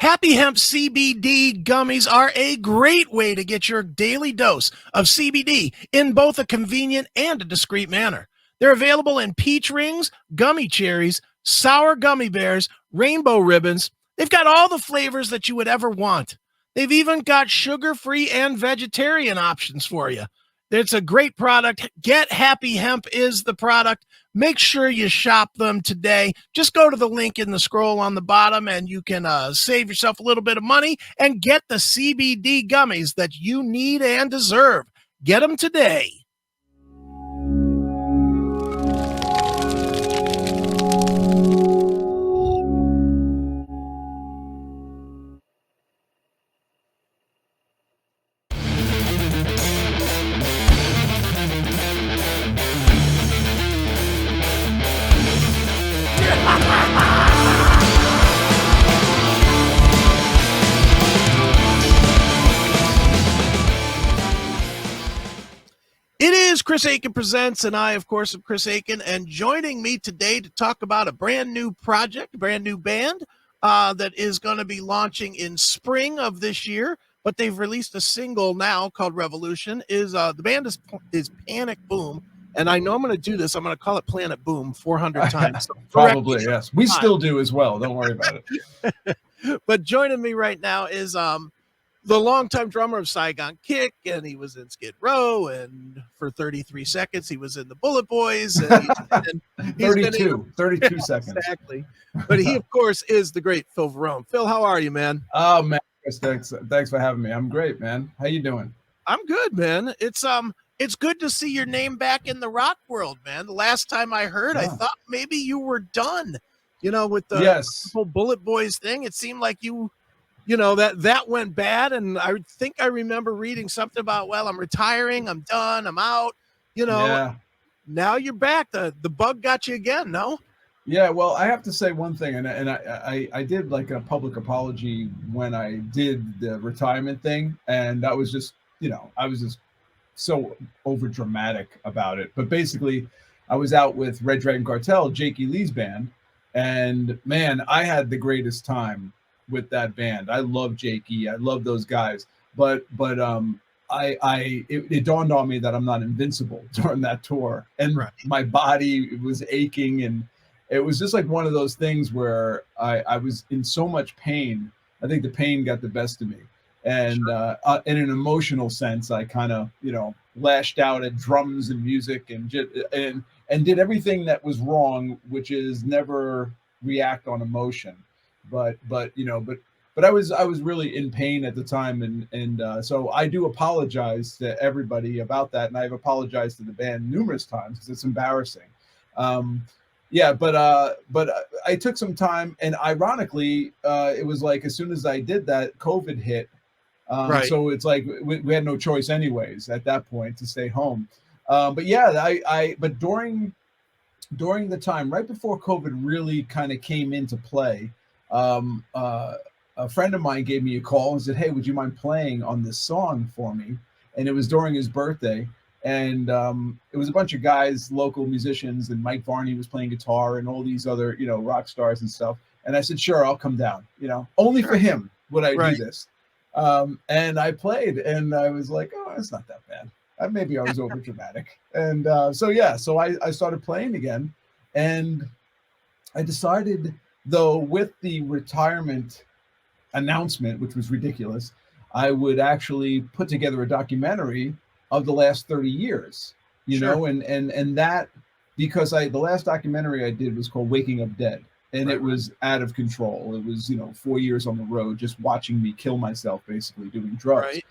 Happy Hemp CBD gummies are a great way to get your daily dose of CBD in both a convenient and a discreet manner. They're available in peach rings, gummy cherries, sour gummy bears, rainbow ribbons. They've got all the flavors that you would ever want. They've even got sugar-free and vegetarian options for you. It's a great product. Get Happy Hemp is the product. Make sure you shop them today. Just go to the link in the scroll on the bottom and you can save yourself a little bit of money and get the CBD gummies that you need and deserve. Get them today. It is Chris Akin Presents, and I, of course, am Chris Akin, and joining me today to talk about a brand new project, a brand new band that is going to be launching in spring of this year, but they've released a single now called Revolution. The band is Panic Boom, and I know I'm going to do this. I'm going to call it Planet Boom 400 times. So Probably, yes. We still do as well. Don't worry about it. But joining me right now is the longtime drummer of Saigon Kick, and he was in Skid Row, and for 33 seconds he was in the Bulletboys. And he's 32 seconds. Exactly. But he, of course, is the great Phil Varone. Phil, how are you, man? Oh, man, thanks for having me. I'm great, man. How you doing? I'm good, man. It's good to see your name back in the rock world, man. The last time I heard, I thought maybe you were done, with the whole Bulletboys thing. It seemed like that went bad, and I think I remember reading something about, well, I'm retiring, I'm done, I'm out. Now you're back. The bug got you again, no? Yeah, well, I have to say one thing, and I did like a public apology when I did the retirement thing, and that was just, I was just so over dramatic about it. But basically, I was out with Red Dragon Cartel, Jakey Lee's band, and man, I had the greatest time with that band. I love Jakey. I love those guys. But it dawned on me that I'm not invincible during that tour, and my body was aching, and it was just like one of those things where I was in so much pain. I think the pain got the best of me, and in an emotional sense, I kind of lashed out at drums and music and did everything that was wrong, which is never react on emotion. But I was really in pain at the time, and so I do apologize to everybody about that, and I've apologized to the band numerous times because it's embarrassing. But I took some time, and ironically, it was like as soon as I did that, COVID hit. So it's like we had no choice anyways at that point to stay home. But during the time right before COVID really kind of came into play, a friend of mine gave me a call and said, "Hey, would you mind playing on this song for me?" And it was during his birthday, and it was a bunch of guys, local musicians, and Mike Varney was playing guitar and all these other rock stars and stuff. And I said, "Sure, I'll come down." Only for him would I do this. And I played, and I was like, "Oh, it's not that bad." Maybe I was over dramatic. And so I started playing again, and I decided, though, with the retirement announcement, which was ridiculous, I would actually put together a documentary of the last 30 years, and that, because the last documentary I did was called Waking Up Dead. And it was out of control. It was, 4 years on the road, just watching me kill myself, basically doing drugs.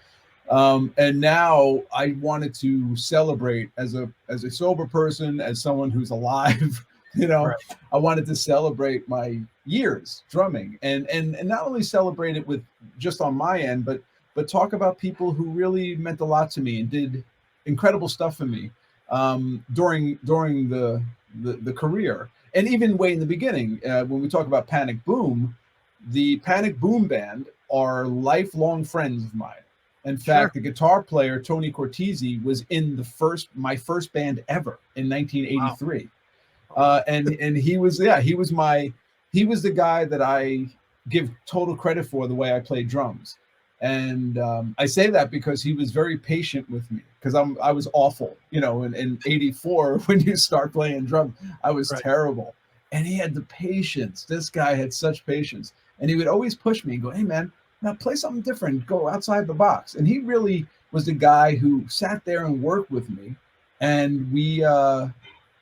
And now I wanted to celebrate as a sober person, as someone who's alive. I wanted to celebrate my years drumming, and not only celebrate it with just on my end, but talk about people who really meant a lot to me and did incredible stuff for me during the career. And even way in the beginning, when we talk about Panic Boom, the Panic Boom band are lifelong friends of mine. In fact, the guitar player, Tony Cortese, was in my first band ever in 1983. Wow. And he was the guy that I give total credit for the way I played drums. And I say that because he was very patient with me, because I was awful, you know, in '84 when you start playing drums, I was terrible. And he had the patience. This guy had such patience. And he would always push me and go, hey, man, now play something different. Go outside the box. And he really was the guy who sat there and worked with me. And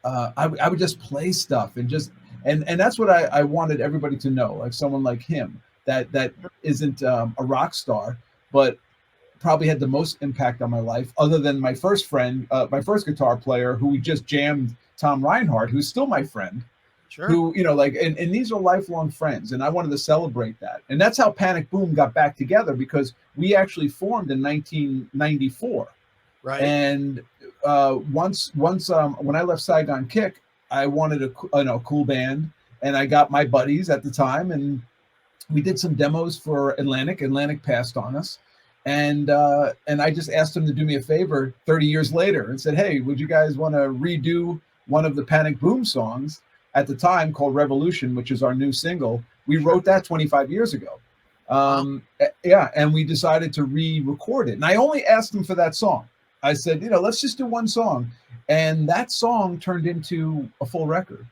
I would just play stuff and just, and that's what I wanted everybody to know, like someone like him that isn't a rock star, but probably had the most impact on my life, other than my first friend, my first guitar player, who we just jammed, Tom Reinhardt, who's still my friend. Sure. Who, you know, like, and these are lifelong friends, and I wanted to celebrate that. And that's how Panic Boom got back together, because we actually formed in 1994. Right. And once when I left Saigon Kick, I wanted a cool band, and I got my buddies at the time, and we did some demos for Atlantic. Atlantic passed on us, and I just asked them to do me a favor 30 years later and said, hey, would you guys want to redo one of the Panic Boom songs at the time called Revolution, which is our new single? We wrote that 25 years ago. Yeah, and we decided to re-record it. And I only asked them for that song. I said, you know, let's just do one song. And that song turned into a full record.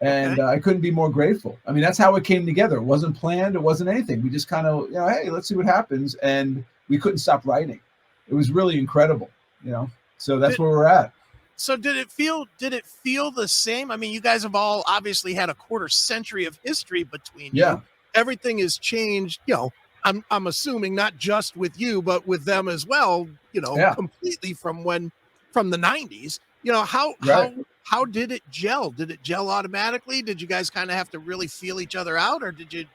And I couldn't be more grateful. I mean, that's how it came together. It wasn't planned. It wasn't anything. We just kind of, you know, hey, let's see what happens. And we couldn't stop writing. It was really incredible, you know. So that's where we're at. So did it feel the same? I mean, you guys have all obviously had a quarter century of history between you. Everything has changed, you know. I'm assuming not just with you, but with them as well, you know, completely from the 90s. You know, how did it gel? Did it gel automatically? Did you guys kind of have to really feel each other out, or did you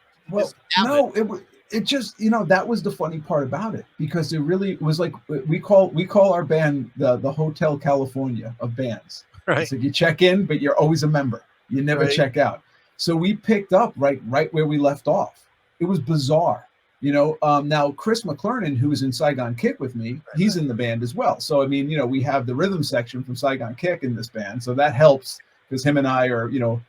it just, you know, that was the funny part about it, because it really was like, we call our band the Hotel California of bands. Right. So you check in, but you're always a member. You never check out. So we picked up right where we left off. It was bizarre. You know, now Chris McClernand, who was in Saigon Kick with me, he's in the band as well. So, I mean, you know, we have the rhythm section from Saigon Kick in this band. So that helps, because him and I are, you know,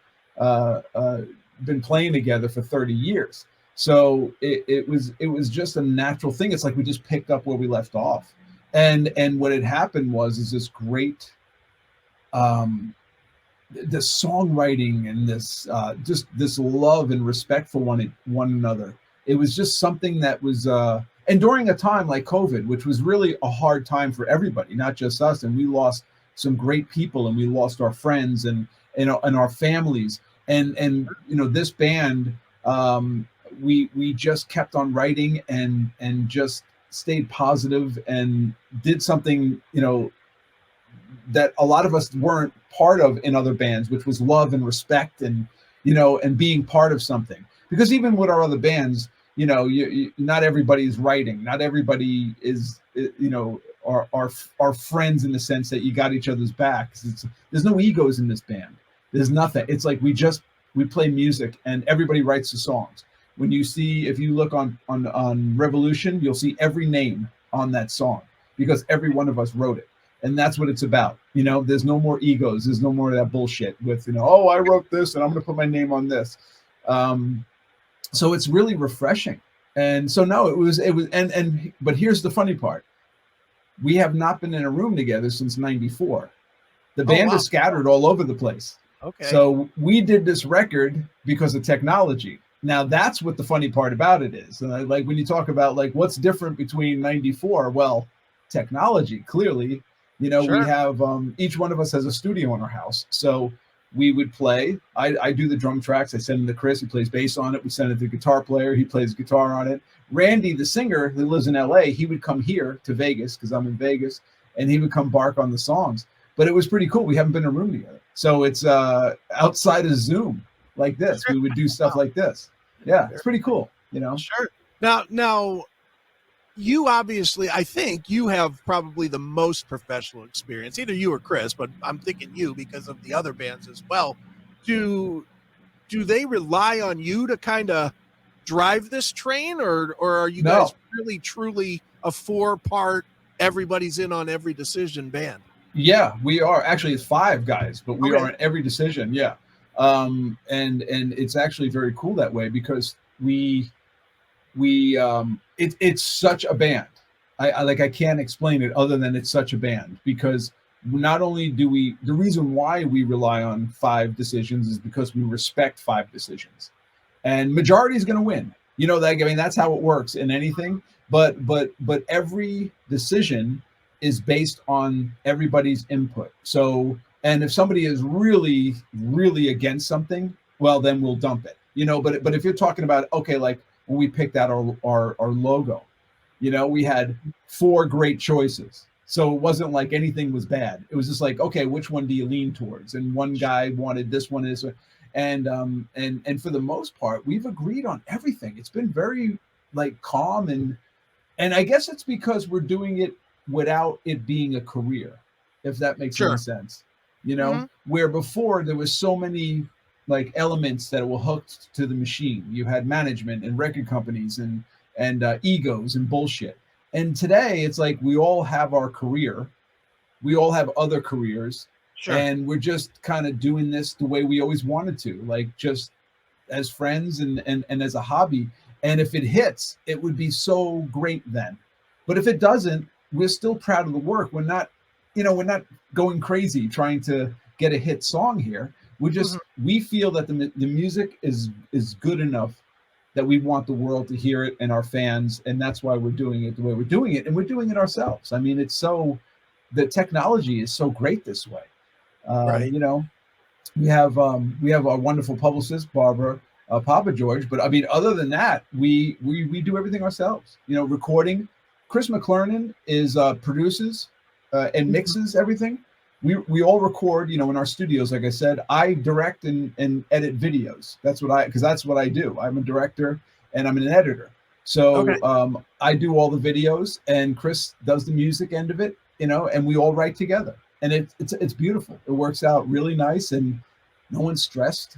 been playing together for 30 years. So it was just a natural thing. It's like we just picked up where we left off. And what had happened is this great, the songwriting and this, just this love and respect for one another. It was just something that was, and during a time like COVID, which was really a hard time for everybody, not just us. And we lost some great people, and we lost our friends and our families. And you know, this band, we just kept on writing and just stayed positive and did something, you know, that a lot of us weren't part of in other bands, which was love and respect and, you know, and being part of something. Because even with our other bands, you know, you not everybody's writing. Not everybody is, you know, are friends in the sense that you got each other's backs. There's no egos in this band. There's nothing. It's like we play music, and everybody writes the songs. When you see, if you look on Revolution, you'll see every name on that song, because every one of us wrote it. And that's what it's about. You know, there's no more egos. There's no more of that bullshit with, you know, oh, I wrote this and I'm going to put my name on this. So it's really refreshing. And so, no, it was, but here's the funny part. We have not been in a room together since '94. The band is scattered all over the place. Okay. So we did this record because of technology. Now that's what the funny part about it is. And like when you talk about like what's different between '94, well, technology, clearly, you know, we have, each one of us has a studio in our house. So we would play, I do the drum tracks. I send them to Chris, he plays bass on it. We send it to the guitar player. He plays guitar on it. Randy, the singer who lives in LA, he would come here to Vegas, because I'm in Vegas, and he would come bark on the songs. But it was pretty cool. We haven't been in a room together. So it's outside of Zoom like this. We would do stuff like this. Yeah, it's pretty cool, you know? Sure. Now, you obviously, I think you have probably the most professional experience, either you or Chris, but I'm thinking you because of the other bands as well. Do they rely on you to kind of drive this train, or are you guys really truly a 4-part, everybody's in on every decision band? Yeah, we are. Actually, it's 5 guys, but we are in every decision. Yeah. And it's actually very cool that way, because it's such a band. I can't explain it other than it's such a band, because not only do the reason why we rely on 5 decisions is because we respect 5 decisions, and majority is going to win. That's how it works in anything. But every decision is based on everybody's input. So, and if somebody is really, really against something, well, then we'll dump it. But if you're talking about, okay, like when we picked out our logo, we had 4 great choices. So it wasn't like anything was bad. It was just like, okay, which one do you lean towards? And one guy wanted this one, and for the most part, we've agreed on everything. It's been very like calm, and I guess it's because we're doing it without it being a career, if that makes any sense. Where before there was so many like elements that were hooked to the machine. You had management and record companies and egos and bullshit. And today it's like we all have our career, we all have other careers, and we're just kind of doing this the way we always wanted to, like just as friends and as a hobby. And if it hits, it would be so great then. But if it doesn't, we're still proud of the work. We're not going crazy trying to get a hit song here. We just we feel that the music is good enough that we want the world to hear it, and our fans, and that's why we're doing it the way we're doing it, and we're doing it ourselves. I mean, the technology is so great this way. We have our wonderful publicist Barbara Papa George, but I mean, other than that, we do everything ourselves. Recording. Chris McClernand is produces and mixes everything. We all record, in our studios. Like I said, I direct and edit videos. That's what I do. I'm a director and I'm an editor. So I do all the videos, and Chris does the music end of it, and we all write together. And it's beautiful. It works out really nice, and no one's stressed.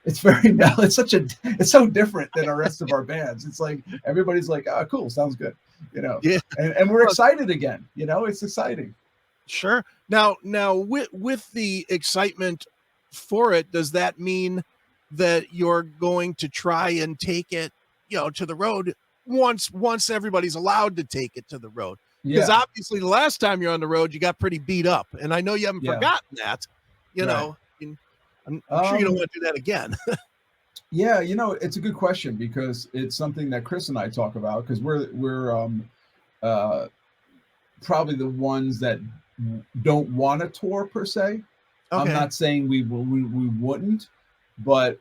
It's very mellow. It's so different than the rest of our bands. It's like everybody's like, oh, cool, sounds good, Yeah. And we're excited again. It's exciting. Sure. Now with the excitement for it, does that mean that you're going to try and take it, to the road once everybody's allowed to take it to the road? Because obviously the last time you're on the road, you got pretty beat up, and I know you haven't forgotten that. I'm sure you don't want to do that again. Yeah, it's a good question, because it's something that Chris and I talk about, because we're probably the ones that don't want to tour per se. Okay. I'm not saying we wouldn't, but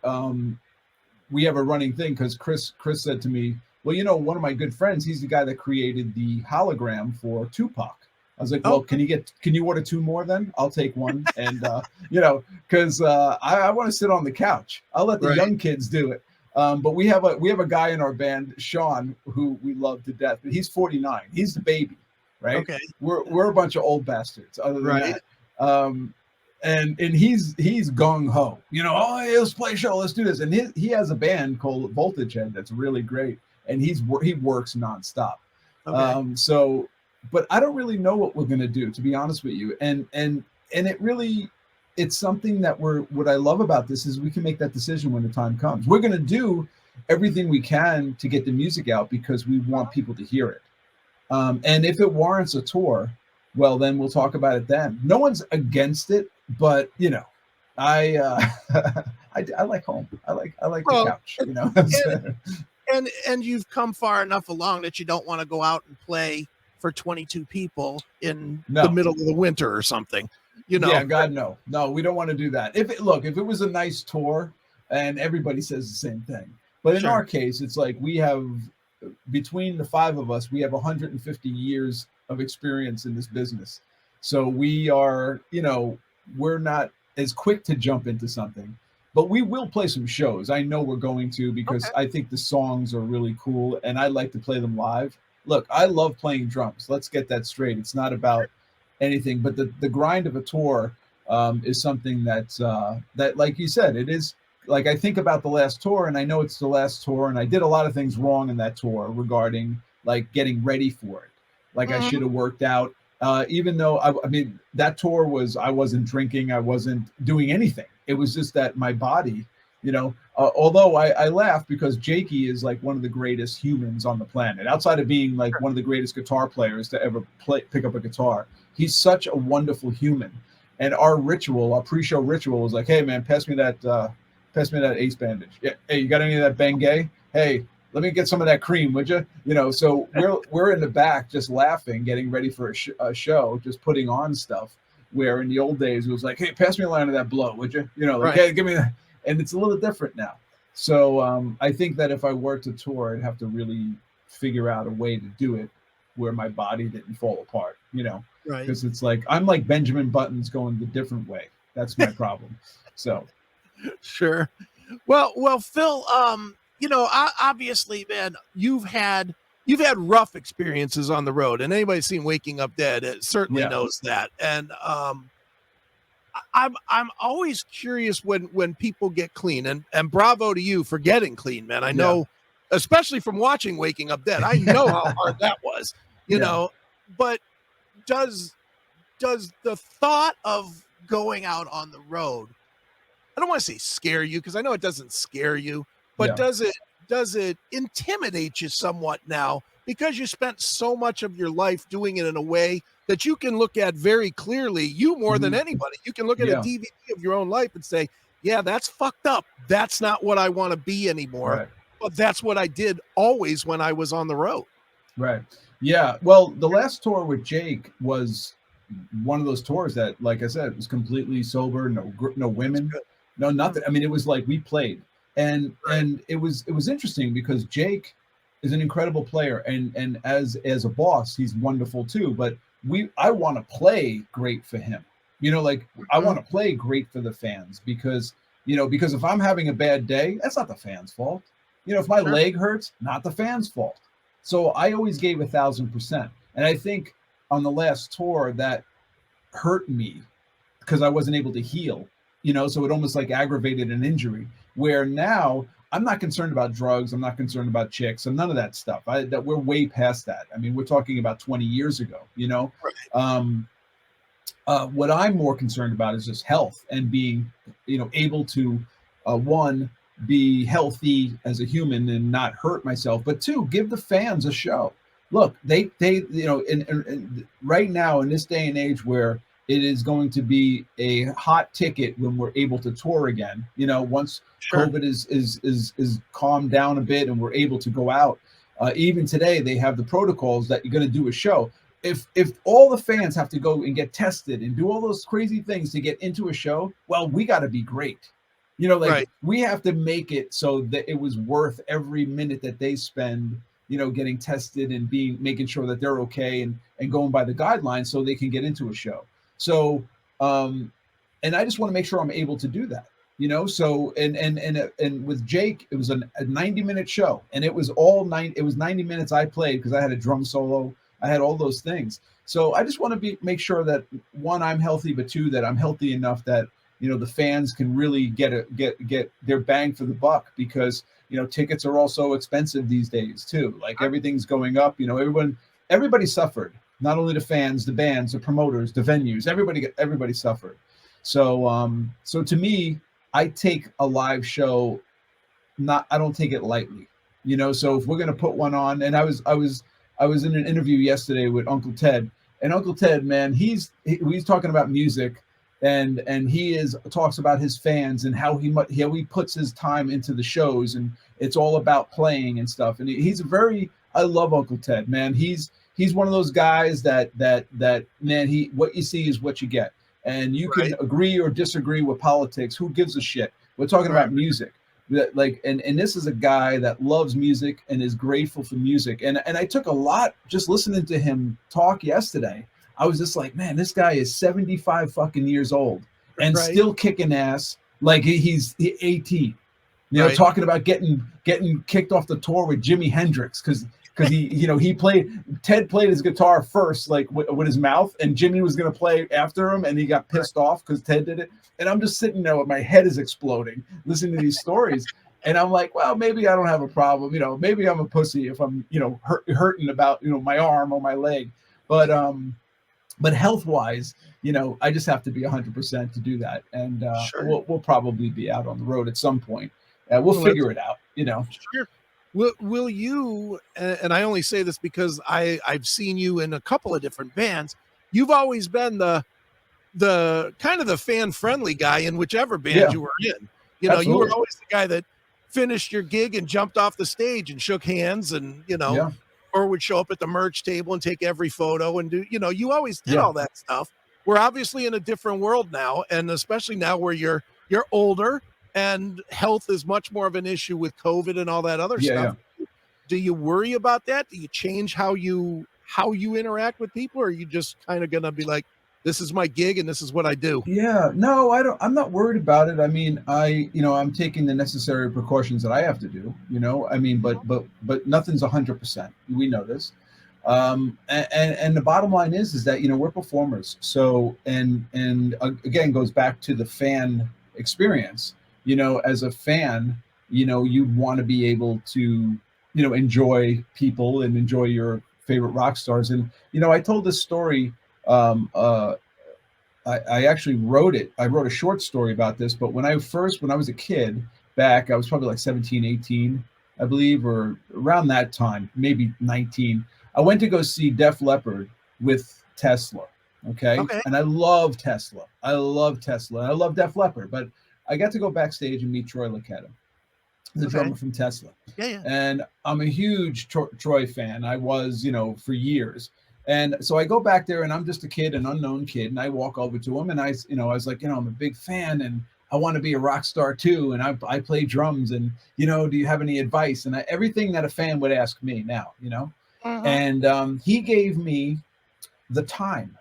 we have a running thing, because Chris said to me, well, one of my good friends, he's the guy that created the hologram for Tupac. I was like, well, can you order 2 more then? I'll take one. And, because I want to sit on the couch. I'll let the young kids do it. But we have a guy in our band, Sean, who we love to death, but he's 49. He's the baby, right? Okay. We're a bunch of old bastards other than that. And he's gung ho, hey, let's play a show. Let's do this. And he has a band called Voltage Head that's really great. And he works nonstop. Okay. But I don't really know what we're going to do, to be honest with you. And it's something that what I love about this is we can make that decision when the time comes. We're going to do everything we can to get the music out, because we want people to hear it. And if it warrants a tour, well, then we'll talk about it then. No one's against it, but I like home. I like the couch, And you've come far enough along that you don't want to go out and play for 22 people in the middle of the winter or something, Yeah, God, no, we don't want to do that. If it was a nice tour, and everybody says the same thing, but in our case, it's like we have, between the 5 of us, we have 150 years of experience in this business. So we are, we're not as quick to jump into something. But we will play some shows. I know we're going to, because I think the songs are really cool, and I like to play them live. Look, I love playing drums. Let's get that straight. It's not about anything, but the grind of a tour is something that, like you said, it is. Like, I think about the last tour, and I know it's the last tour, and I did a lot of things wrong in that tour regarding like getting ready for it. Like I should have worked out. Even though I mean, that tour I wasn't drinking, I wasn't doing anything. It was just that my body Although I laugh because Jakey is like one of the greatest humans on the planet, outside of being like one of the greatest guitar players to ever pick up a guitar. He's such a wonderful human. And our pre-show ritual was like, hey man, pass me that ace bandage. Yeah. Hey, you got any of that Bengay? Hey, let me get some of that cream, would you? So we're in the back just laughing, getting ready for a show, just putting on stuff. Where in the old days it was like, hey, pass me a line of that blow, would you? Hey, give me that. And it's a little different now. So I think that if I were to tour, I'd have to really figure out a way to do it where my body didn't fall apart, Right. Because it's like I'm like Benjamin Buttons going the different way. That's my problem. So sure. Well, Phil, obviously, man, you've had rough experiences on the road, and anybody seen Waking Up Dead, it certainly knows that. And I'm always curious when people get clean, and bravo to you for getting clean, man. I know, especially from watching Waking Up Dead, I know how hard that was, you know. But does the thought of going out on the road, I don't want to say scare you, because I know it doesn't scare you, but does it intimidate you somewhat now, because you spent so much of your life doing it in a way that you can look at very clearly, you more than anybody? You can look at a DVD of your own life and say, yeah, that's fucked up. That's not what I want to be anymore. Right. But that's what I did always when I was on the road. Right. Yeah. Well, the last tour with Jake was one of those tours that, like I said, was completely sober, no women, no nothing. I mean, it was like we played, and it was interesting because Jake is an incredible player, and as a boss, he's wonderful too. But I want to play great for him, I want to play great for the fans, because if I'm having a bad day, that's not the fans' fault. If my leg hurts, not the fans' fault. So I always gave 1,000%, and I think on the last tour that hurt me because I wasn't able to heal, so it almost like aggravated an injury, where now I'm not concerned about drugs. I'm not concerned about chicks and none of that stuff. That we're way past that. I mean, we're talking about 20 years ago, what I'm more concerned about is just health and being, able to, one, be healthy as a human and not hurt myself, but two, give the fans a show. Look, they in right now in this day and age where it is going to be a hot ticket when we're able to tour again, once COVID is calmed down a bit and we're able to go out. Even today, they have the protocols that you're going to do a show. If all the fans have to go and get tested and do all those crazy things to get into a show, well, we got to be great. We have to make it so that it was worth every minute that they spend, getting tested and making sure that they're okay and going by the guidelines so they can get into a show. So, and I just want to make sure I'm able to do that, so, and with Jake, it was a 90-minute show, and it was it was 90 minutes I played because I had a drum solo. I had all those things. So I just want to make sure that, one, I'm healthy, but two, that I'm healthy enough that, the fans can really get their bang for the buck, because, tickets are also expensive these days too. Like everything's going up, everybody suffered. Not only the fans, the bands, the promoters, the venues, everybody suffered. So, so to me, I take a live show, I don't take it lightly, so if we're going to put one on, and I was in an interview yesterday with Uncle Ted, and Uncle Ted, man, he's talking about music, and he talks about his fans and how he puts his time into the shows, and it's all about playing and stuff. And I love Uncle Ted, man. He's one of those guys that man, what you see is what you get. And you can agree or disagree with politics. Who gives a shit? We're talking about music. And this is a guy that loves music and is grateful for music. And I took a lot just listening to him talk yesterday. I was just like, man, this guy is 75 fucking years old and still kicking ass like he's 18. Talking about getting kicked off the tour with Jimi Hendrix because Ted played his guitar first, like with his mouth, and Jimmy was going to play after him, and he got pissed off because Ted did it. And I'm just sitting there with my head is exploding, listening to these stories. And I'm like, well, maybe I don't have a problem. Maybe I'm a pussy if I'm, hurting about, my arm or my leg. But health-wise, I just have to be 100% to do that. And we'll probably be out on the road at some point. we'll figure it out, you know. Sure. Will you, and I only say this because I've seen you in a couple of different bands. You've always been the kind of the fan friendly guy in whichever band you were in. You know, absolutely. you were always the guy that finished your gig and jumped off the stage and shook hands and, you know, or would show up at the merch table and take every photo and do, you know, you always did all that stuff. We're obviously in a different world now, and especially now where you're older and health is much more of an issue with COVID and all that other stuff. Do you worry about that? Do you change how you interact with people, or are you just kind of gonna be like, this is my gig and this is what I do? Yeah, no, I'm not worried about it. I mean, I'm taking the necessary precautions that I have to do, you know, I mean, but nothing's 100%. We know this. And the bottom line is that, you know, we're performers. So, and again, goes back to the fan experience, you know, as a fan, you know, you want to be able to, you know, enjoy people and enjoy your favorite rock stars. And, you know, I told this story, I actually wrote it. I wrote a short story about this, but when I was a kid back, I was probably like 17, 18, I believe, or around that time, maybe 19. I went to go see Def Leppard with Tesla. Okay. And I love Tesla. I love Def Leppard, but I got to go backstage and meet Troy Luccketta, the drummer from Tesla. And I'm a huge Troy fan. I was, you know, for years. And so I go back there and I'm just a kid, an unknown kid. And I walk over to him and I was like, you know, I'm a big fan and I want to be a rock star too. And I play drums and, you know, do you have any advice? And everything that a fan would ask me now, you know, and he gave me the time.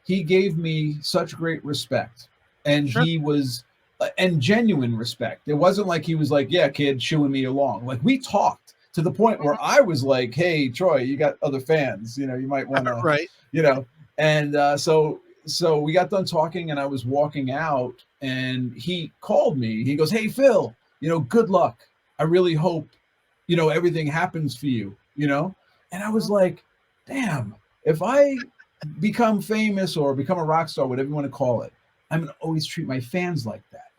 He gave me such great respect, and he was, and genuine respect. It wasn't like he was like, yeah, kid, shooing me along. Like we talked to the point where I was like, hey, Troy, you got other fans, you know, you might want to, you know, and so we got done talking and I was walking out and he called me. He goes, hey, Phil, you know, good luck. I really hope, you know, everything happens for you, you know? And I was like, damn, if I become famous or become a rock star, whatever you want to call it, I'm going to always treat my fans like that.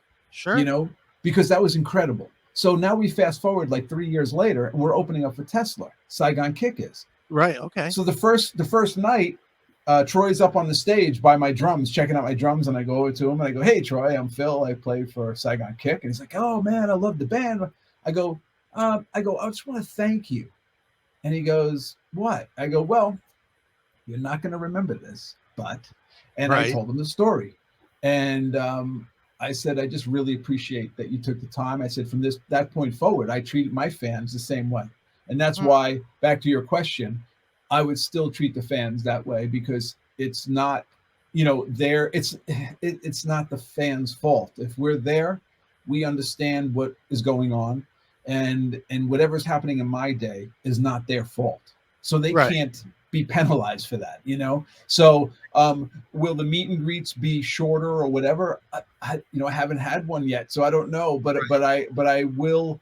You know, because that was incredible. So now we fast forward like 3 years later and we're opening up for Tesla. Saigon Kick is. So the first night, Troy's up on the stage by my drums, checking out my drums, and I go over to him and I go, hey, Troy, I'm Phil. I play for Saigon Kick. And he's like, oh man, I love the band. I go, I just want to thank you. And he goes, what? I go, well, you're not going to remember this, but, and I told him the story. And I said, I just really appreciate that you took the time. I said, from that point forward, I treated my fans the same way. And that's why, back to your question, I would still treat the fans that way, because it's not, you know, it's not the fans' fault. If we're there, we understand what is going on, and whatever's happening in my day is not their fault. So they can't be penalized for that, you know? So will the meet and greets be shorter or whatever? I haven't had one yet, so I don't know, but I will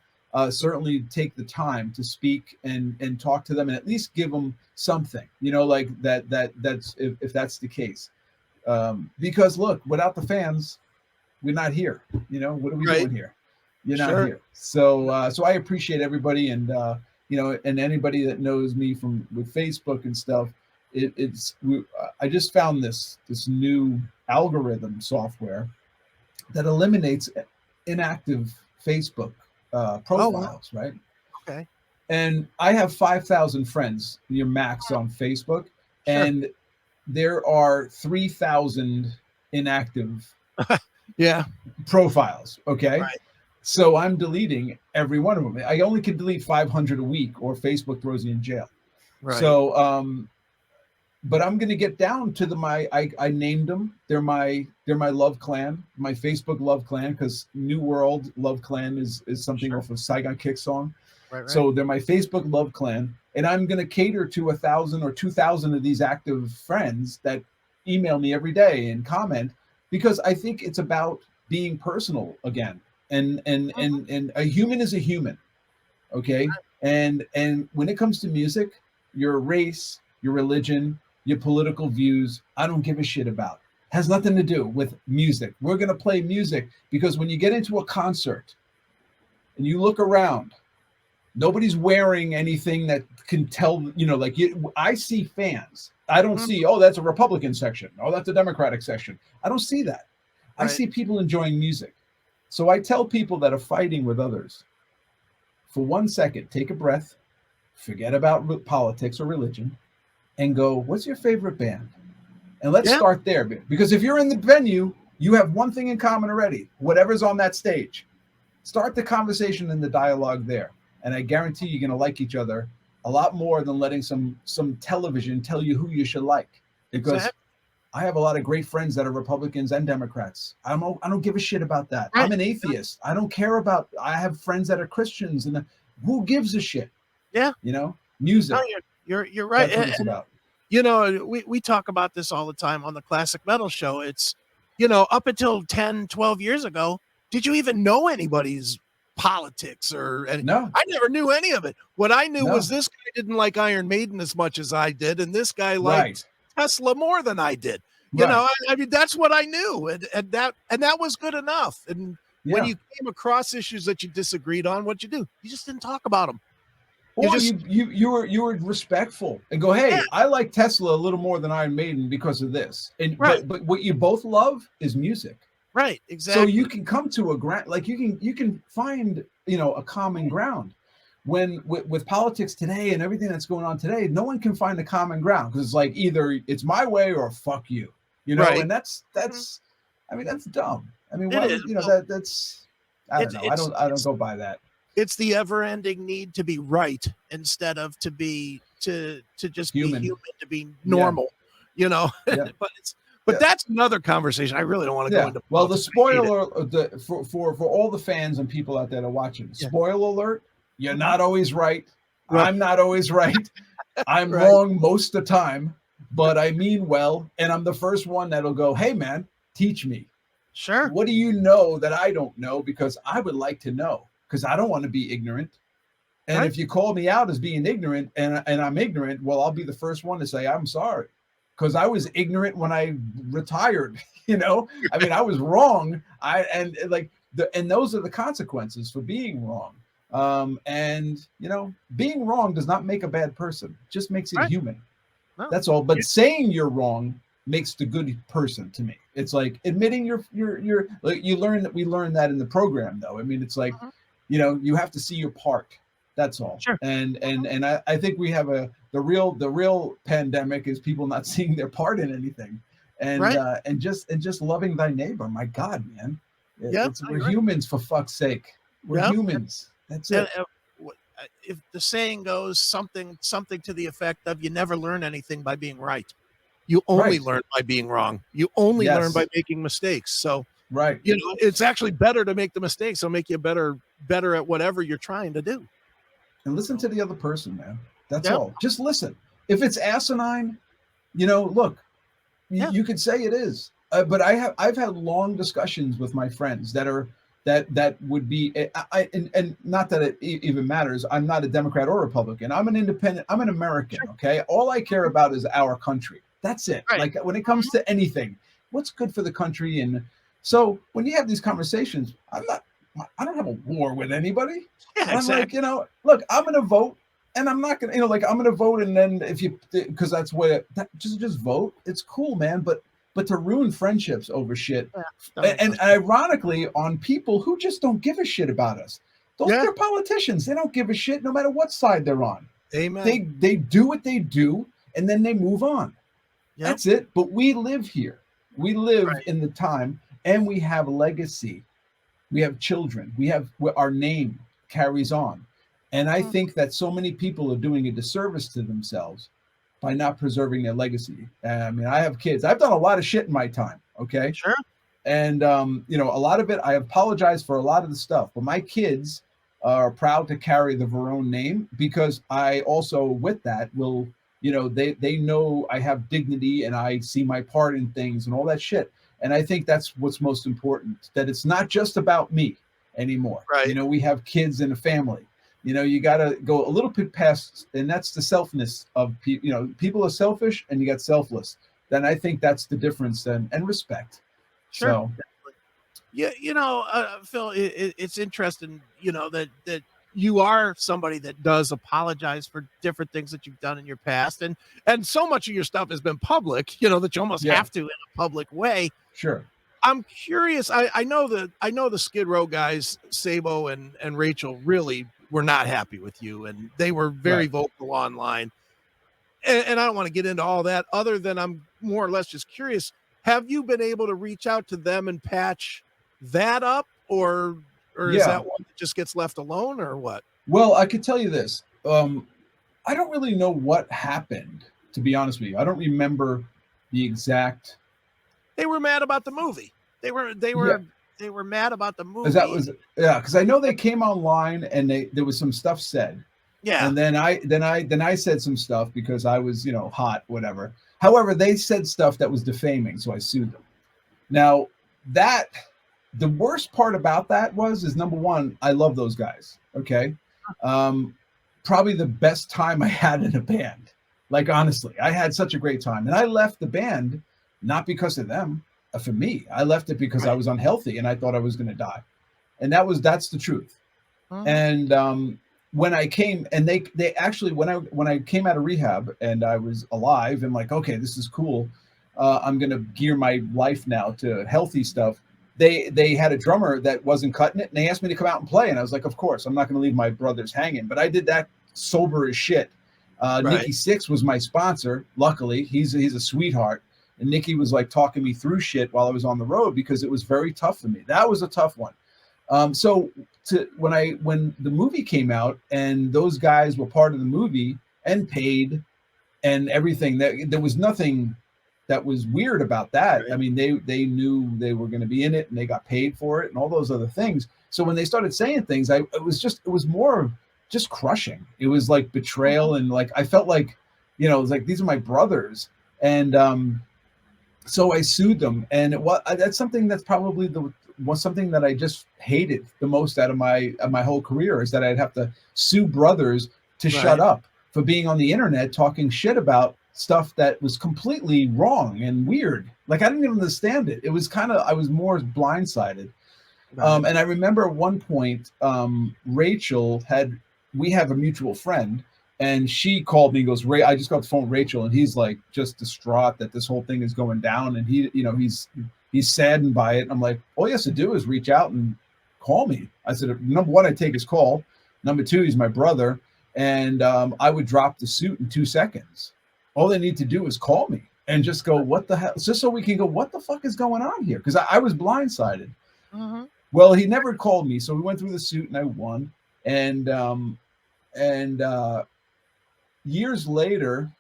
certainly take the time to speak and talk to them and at least give them something, you know, like that's if that's the case. Because look, without the fans, we're not here. You know, what are we doing here? You're not here. So I appreciate everybody, and you know, and anybody that knows me with Facebook and stuff. I just found this new algorithm software that eliminates inactive Facebook profiles, right? Okay. And I have 5,000 friends, your max on Facebook, and there are 3,000 inactive profiles. Okay. So I'm deleting every one of them. I only can delete 500 a week, or Facebook throws me in jail. So, but I'm going to get down to I named them. They're my love clan, my Facebook love clan, because New World Love Clan is something off of Saigon Kick song. So they're my Facebook love clan, and I'm going to cater to 1,000 or 2,000 of these active friends that email me every day and comment, because I think it's about being personal again. And a human is a human, okay? And when it comes to music, your race, your religion, your political views, I don't give a shit about. Has nothing to do with music. We're gonna play music because when you get into a concert, and you look around, nobody's wearing anything that can tell, like I see fans. I don't see, oh, that's a Republican section. Oh, that's a Democratic section. I don't see that. I see people enjoying music. So I tell people that are fighting with others, for 1 second, take a breath, forget about politics or religion, and go, what's your favorite band? And let's start there. Because if you're in the venue, you have one thing in common already, whatever's on that stage. Start the conversation and the dialogue there. And I guarantee you're going to like each other a lot more than letting some television tell you who you should like. Because I have a lot of great friends that are Republicans and Democrats. I don't give a shit about that. I'm an atheist. I don't care about. I have friends that are Christians, and who gives a shit? Yeah, music. No, you're right. That's what it's about. We talk about this all the time on the Classic Metal Show. It's up until 10, 12 years ago, did you even know anybody's politics or anything? No, I never knew any of it. What I knew was this guy didn't like Iron Maiden as much as I did, and this guy liked Tesla more than I did. I mean, that's what I knew, and that was good enough. And when you came across issues that you disagreed on, what'd you do? You just didn't talk about them. Or you were respectful and go, hey, I like Tesla a little more than Iron Maiden because of this. And but what you both love is music. Right, exactly. So you can come to a ground, like you can find a common ground. When with politics today and everything that's going on today, no one can find a common ground because it's like either it's my way or fuck you, and that's I mean that's dumb. I mean, that's I don't know. I don't go by that. It's the ever-ending need to be right instead of to just human. Be human, to be normal, But that's another conversation. I really don't want to go into. Well, the spoiler for all the fans and people out there that are watching. Spoiler alert: you're not always right. I'm not always right. I'm wrong most of the time, but I mean well, and I'm the first one that'll go, "Hey, man, teach me. Sure. What do you know that I don't know? Because I would like to know." Because I don't want to be ignorant. And if you call me out as being ignorant and I'm ignorant, well, I'll be the first one to say, I'm sorry. Because I was ignorant when I retired, I mean, I was wrong. And those are the consequences for being wrong. Being wrong does not make a bad person. It just makes it human. No. That's all. But saying you're wrong makes the good person to me. It's like admitting you're like we learned that in the program though. I mean, it's like, you have to see your part. That's all. Sure. And I think we have the real pandemic is people not seeing their part in anything, and just loving thy neighbor. My God, man, we're humans for fuck's sake. We're humans. That's it. If the saying goes something to the effect of, you never learn anything by being right. You only learn by being wrong. You only learn by making mistakes. So. Right. It's actually better to make the mistakes. So make you better at whatever you're trying to do. And listen to the other person, man. That's all. Just listen. If it's asinine, look, you could say it is. But I've had long discussions with my friends that would be, and not that it even matters. I'm not a Democrat or Republican. I'm an independent. I'm an American. Okay. All I care about is our country. That's it. Right. Like when it comes to anything, what's good for the country. And so when you have these conversations, I don't have a war with anybody. Yeah, I'm like, look, I'm going to vote and I'm not going to, I'm going to vote. And then because that's what, just vote. It's cool, man. But to ruin friendships over shit. Yeah, and ironically on people who just don't give a shit about us. They're politicians. They don't give a shit no matter what side they're on. Amen. They do what they do and then they move on. Yep. That's it. But we live here. We live in the time. And we have legacy. We have children. We have our name carries on. And I think that so many people are doing a disservice to themselves by not preserving their legacy. I mean, I have kids. I've done a lot of shit in my time. Okay. Sure. And, a lot of it, I apologize for a lot of the stuff, but my kids are proud to carry the Varone name because I also with that will, they know I have dignity and I see my part in things and all that shit. And I think that's what's most important, that it's not just about me anymore. Right. We have kids and a family. You got to go a little bit past, and that's the selfness of people. People are selfish and you got selfless. Then I think that's the difference and respect. Sure. Yeah, Phil, it's interesting, that you are somebody that does apologize for different things that you've done in your past, and so much of your stuff has been public, that you almost Yeah, have to in a public way. sure. I'm curious. I know the Skid Row guys, Sabo and Rachel, really were not happy with you, and they were very Right. vocal online. And I don't want to get into all that, other than I'm more or less just curious. Have you been able to reach out to them and patch that up, or is Yeah. that one that just gets left alone, or what? Well, I could tell you this. I don't really know what happened, to be honest with you. I don't remember the exact. They were mad about the movie. They were they Yeah, were they were mad about the as that movie. was, yeah, because I know they came online and there was some stuff said, Yeah, and then I said some stuff because I was hot, whatever. However, they said stuff that was defaming, so I sued them. Now that the worst part about that is number one, I love those guys. Okay, um, probably the best time I had in a band. Like honestly, I had such a great time, and I left the band not because of them. For me, I left it because I right. was unhealthy and I thought I was going to die, and that's the truth. Mhm. And when I came, and they actually when I came out of rehab and I was alive and like, okay, this is cool. I'm gonna gear my life now to healthy stuff. They had a drummer that wasn't cutting it, and they asked me to come out and play, and I was like, of course, I'm not gonna leave my brothers hanging. But I did that sober as shit. Right. Nikki Six was my sponsor. Luckily, he's a sweetheart, and Nikki was like talking me through shit while I was on the road because it was very tough for me. That was a tough one. So when the movie came out and those guys were part of the movie and paid and everything, there was nothing that was weird about that. I Right. mean, they knew they were going to be in it and they got paid for it and all those other things. So when they started saying things, it was more just crushing. It was like Mhm. betrayal, and like I felt like, it was like these are my brothers. And so I sued them, and that's something that's probably was something that I just hated the most out of my whole career, is that I'd have to sue brothers to shut Right. up for being on the internet talking shit about stuff that was completely wrong and weird. Like I didn't even understand it. It was I was more blindsided. Right. And I remember at one point, Rachel had, we have a mutual friend, and she called me and goes, Ray, I just got the phone with Rachel, and he's like just distraught that this whole thing is going down. And he's saddened by it. I'm like, all he has to do is reach out and call me. I said, number one, I take his call. Number two, he's my brother. And I would drop the suit in 2 seconds. All they need to do is call me and just go, what the hell? Just so we can go, what the fuck is going on here? Because I was blindsided. Mhm. Well, he never called me, so we went through the suit, and I won. And and years later,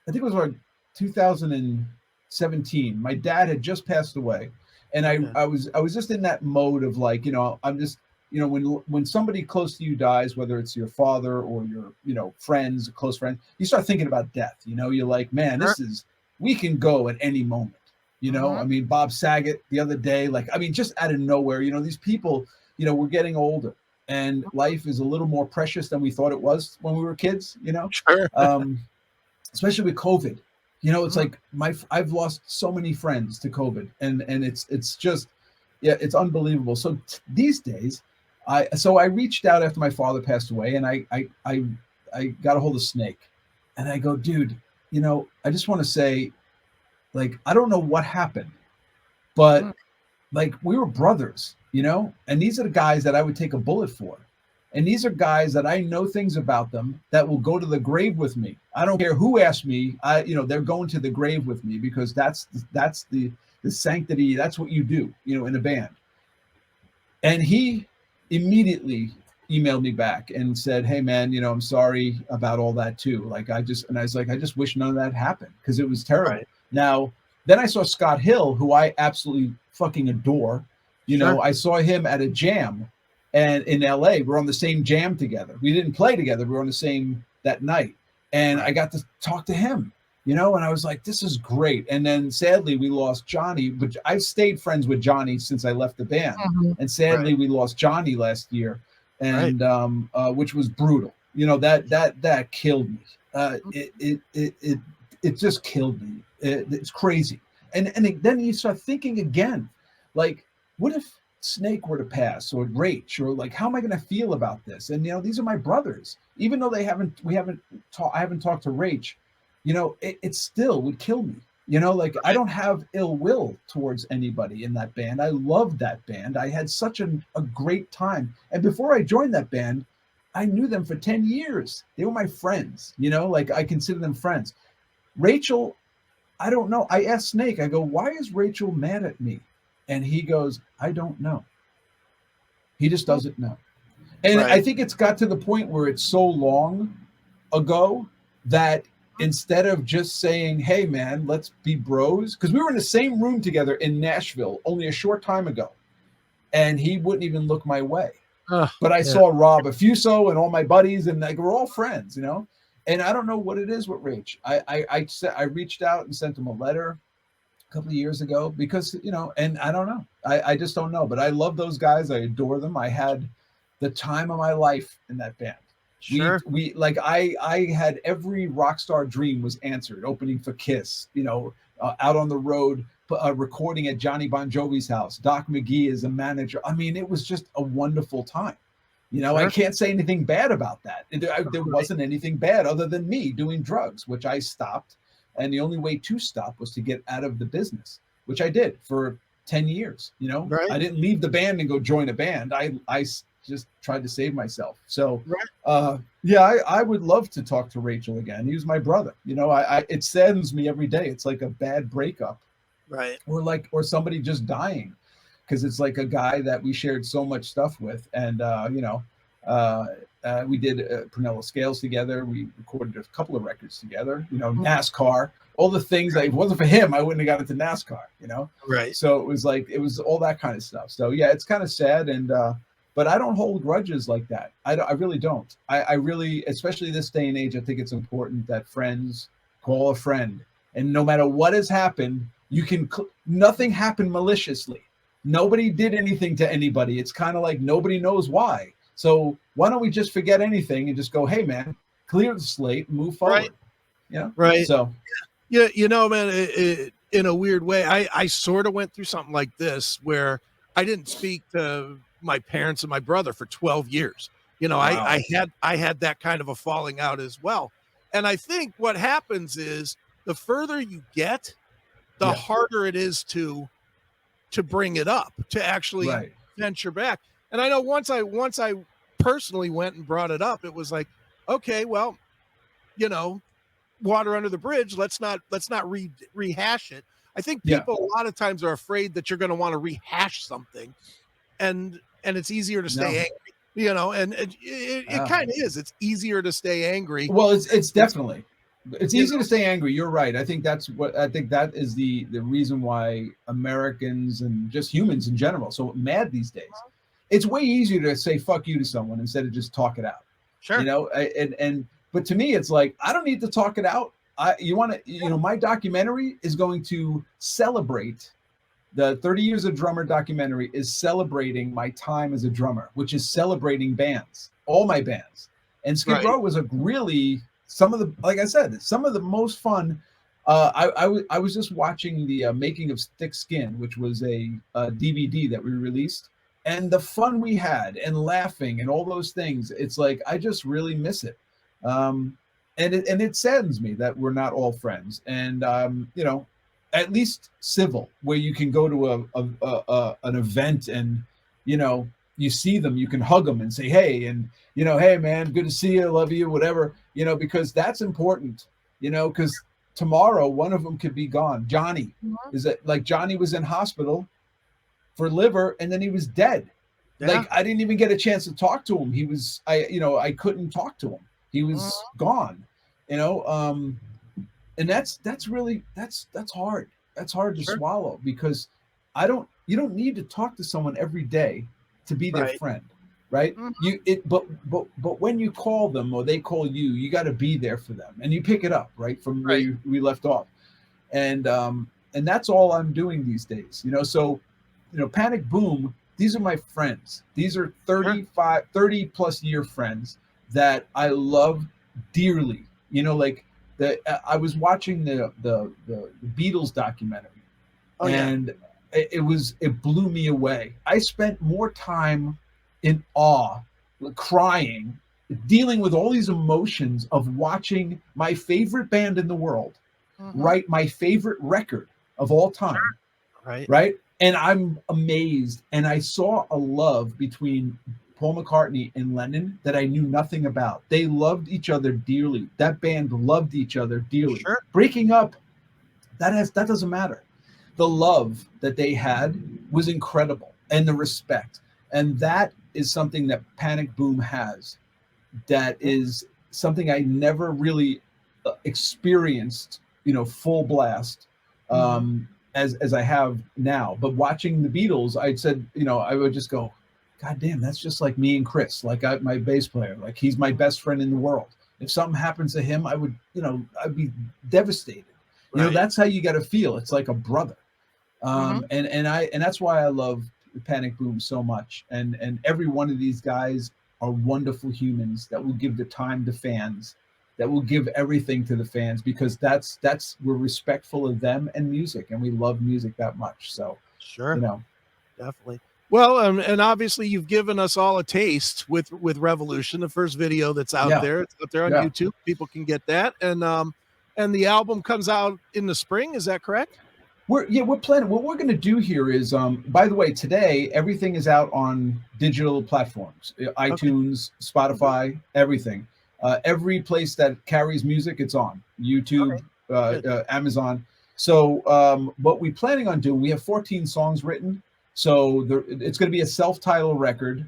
I think it was like 2017. My dad had just passed away, and Yeah. I was just in that mode of like, I'm just, when somebody close to you dies, whether it's your father or your friends, close friends, you start thinking about death. You're like, man, Sure. we can go at any moment. I Mhm. mean, Bob Saget the other day, like, I mean, just out of nowhere, these people, we're getting older, and life is a little more precious than we thought it was when we were kids, Sure. um, especially with COVID. It's Mhm. like I've lost so many friends to COVID, and it's just, yeah, it's unbelievable. So these days, I reached out after my father passed away, and I got a hold of Snake, and I go, dude, I just want to say, like, I don't know what happened, but Mhm. like we were brothers, and these are the guys that I would take a bullet for. And these are guys that I know things about them that will go to the grave with me. I don't care who asks me. They're going to the grave with me because that's the sanctity. That's what you do, in a band. And he immediately emailed me back and said, "Hey man, I'm sorry about all that too. Like I was like, I just wish none of that happened because it was terrible." Right. Now, then I saw Scott Hill, who I absolutely fucking adore. Sure. I saw him at a jam, and in LA, we're on the same jam together. We didn't play together, we were on the same that night. And I Right. got to talk to him, and I was like, this is great. And then sadly we lost Johnny, but I've stayed friends with Johnny since I left the band. Mhm. And Right. sadly we lost Johnny last year, Right. and which was brutal. That killed me. It just killed me. It's crazy. And then you start thinking again, like what if Snake were to pass, or Rach, or like, how am I going to feel about this? And these are my brothers, even though I haven't talked to Rach. It still would kill me. Like, I don't have ill will towards anybody in that band. I loved that band. I had such a great time. And before I joined that band, I knew them for 10 years. They were my friends, like, I consider them friends. Rachel, I don't know. I asked Snake, I go, why is Rachel mad at me? And he goes, I don't know. He just doesn't know. And I think it's got to the point where it's so long ago that instead of just saying, hey, man, let's be bros, because we were in the same room together in Nashville only a short time ago, and he wouldn't even look my way. But I saw Rob Affuso and all my buddies, and like, we're all friends, And I don't know what it is with Rach. I reached out and sent him a letter a couple of years ago because, and I don't know. I just don't know. But I love those guys. I adore them. I had the time of my life in that band. Sure. We like, I had every rock star dream was answered. Opening for Kiss, out on the road, recording at Johnny Bon Jovi's house. Doc McGee is a manager. I mean, it was just a wonderful time. Sure. I can't say anything bad about that. There wasn't anything bad other than me doing drugs, which I stopped. And the only way to stop was to get out of the business, which I did for 10 years. I didn't leave the band and go join a band. I just tried to save myself. So, I would love to talk to Rachel again. He was my brother. It saddens me every day. It's like a bad breakup, right? Or somebody just dying, because it's like a guy that we shared so much stuff with, and we did Prunella Scales together. We recorded a couple of records together. NASCAR, all the things. If it wasn't for him, I wouldn't have got into NASCAR. Right. So it was all that kind of stuff. So yeah, it's kind of sad, and but I don't hold grudges like that. I really don't. I really, especially this day and age, I think it's important that friends call a friend, and no matter what has happened, nothing happened maliciously. Nobody did anything to anybody. It's kind of like nobody knows why. So why don't we just forget anything and just go, hey, man, clear the slate and move forward. Right. Right. So, man, in a weird way, I sort of went through something like this where I didn't speak to my parents and my brother for 12 years. Wow. I had that kind of a falling out as well. And I think what happens is the further you get, the harder it is to bring it up, to actually venture back. And I know once I personally went and brought it up, it was like, okay, well, water under the bridge. Let's not rehash it. I think people a lot of times are afraid that you're going to want to rehash something, and it's easier to stay angry, and it kind of is. It's easier to stay angry. Well, it's definitely. It's easy to stay angry. You're right. I think that is the reason why Americans and just humans in general so mad these days. It's way easier to say fuck you to someone instead of just talk it out. Sure. But to me, it's like, I don't need to talk it out. My documentary is going to celebrate the 30 years of drummer documentary is celebrating my time as a drummer, which is celebrating bands, all my bands. And Skid Row was some of the most fun. I was just watching the making of Thick Skin, which was a DVD that we released, and the fun we had and laughing and all those things. It's like, I just really miss it. And it saddens me that we're not all friends. And at least civil, where you can go to an event and you see them, you can hug them and say, hey, and hey, man, good to see you, love you, whatever, because that's important, because tomorrow one of them could be gone. Johnny Johnny was in hospital for liver, and then he was dead. Like, I didn't even get a chance to talk to him. I couldn't talk to him. He was gone, and that's hard. That's hard to swallow, because you don't need to talk to someone every day to be their friend, right? But when you call them or they call you, you got to be there for them, and you pick it up from where we left off, and that's all I'm doing these days. So Panic Boom, these are my friends. These are 30 plus year friends that I love dearly. I was watching the Beatles documentary, and it blew me away. I spent more time in awe, crying, dealing with all these emotions of watching my favorite band in the world write my favorite record of all time. Right. And I'm amazed. And I saw a love between Paul McCartney and Lennon that I knew nothing about. They loved each other dearly. That band loved each other dearly. Sure. Breaking up, that doesn't matter. The love that they had was incredible, and the respect. And that is something that Panic Boom has. That is something I never really experienced, full blast. As I have now. But watching the Beatles, I said, I would just go, God damn, that's just like me and Chris, like my bass player, like he's my best friend in the world. If something happens to him, I would, I'd be devastated. That's how you got to feel. It's like a brother. And that's why I love Panic Boom so much. And every one of these guys are wonderful humans that will give the time to fans, that will give everything to the fans, because we're respectful of them and music, and we love music that much. So sure, definitely. Well, and obviously you've given us all a taste with Revolution, the first video that's out there. It's out there on YouTube. People can get that, and the album comes out in the spring. Is that correct? We're planning. What we're going to do here is, by the way, today everything is out on digital platforms, iTunes, Spotify, everything. Every place that carries music, it's on YouTube, Amazon. So what we're planning on doing, we have 14 songs written. So it's going to be a self-titled record.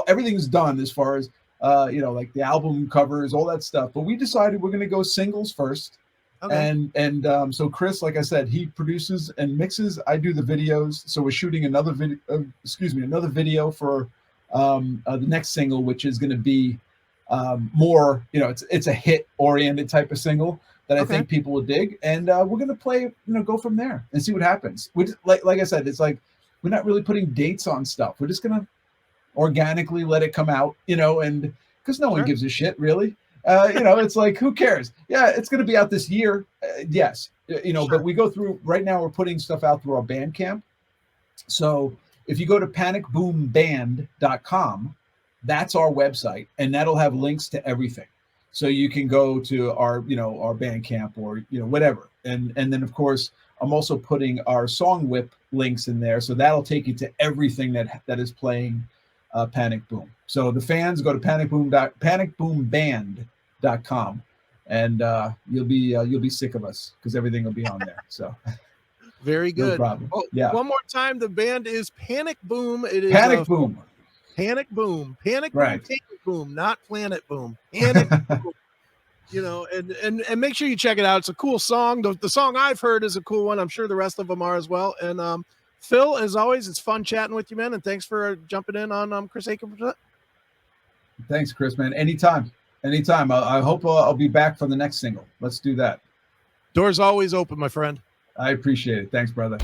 Everything's done as far as, like the album covers, all that stuff. But we decided we're going to go singles first. Okay. And so Chris, like I said, he produces and mixes. I do the videos. So we're shooting another video for the next single, which is going to be more, it's a hit oriented type of single that I think people will dig, and we're gonna play, go from there and see what happens. We just, like I said, it's like we're not really putting dates on stuff. We're just gonna organically let it come out, and because no one gives a shit really. It's like, who cares? Yeah, it's gonna be out this year, yes, but we go through right now. We're putting stuff out through our Bandcamp. So if you go to panicboomband.com. That's our website, and that'll have links to everything. So you can go to our Bandcamp or whatever, and then of course I'm also putting our Song Whip links in there, so that'll take you to everything that is playing Panic Boom. So the fans, go to panicboomband.com, and you'll be sick of us because everything will be on there. So. Very good. No problem. Oh, yeah. One more time, the band is Panic Boom. It is Panic Boom. Panic Boom, Panic right. Boom, Panic Boom, not Planet Boom. Panic Boom. And make sure you check it out. It's a cool song. The song I've heard is a cool one. I'm sure the rest of them are as well. And Phil, as always, it's fun chatting with you, man. And thanks for jumping in on CHRIS Akin Presents. Thanks, Chris, man. Anytime. I hope I'll be back for the next single. Let's do that. Doors always open, my friend. I appreciate it. Thanks, brother.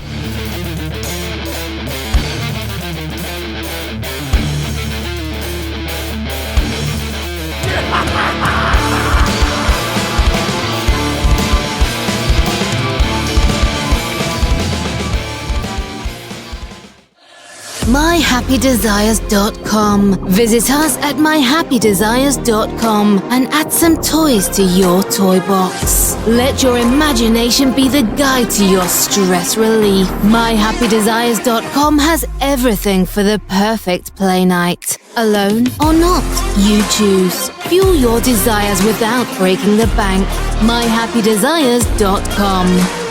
myhappydesires.com. Visit us at myhappydesires.com and add some toys to your toy box. Let your imagination be the guide to your stress relief. myhappydesires.com has everything for the perfect play night. Alone or not, you choose. Fuel your desires without breaking the bank. myhappydesires.com.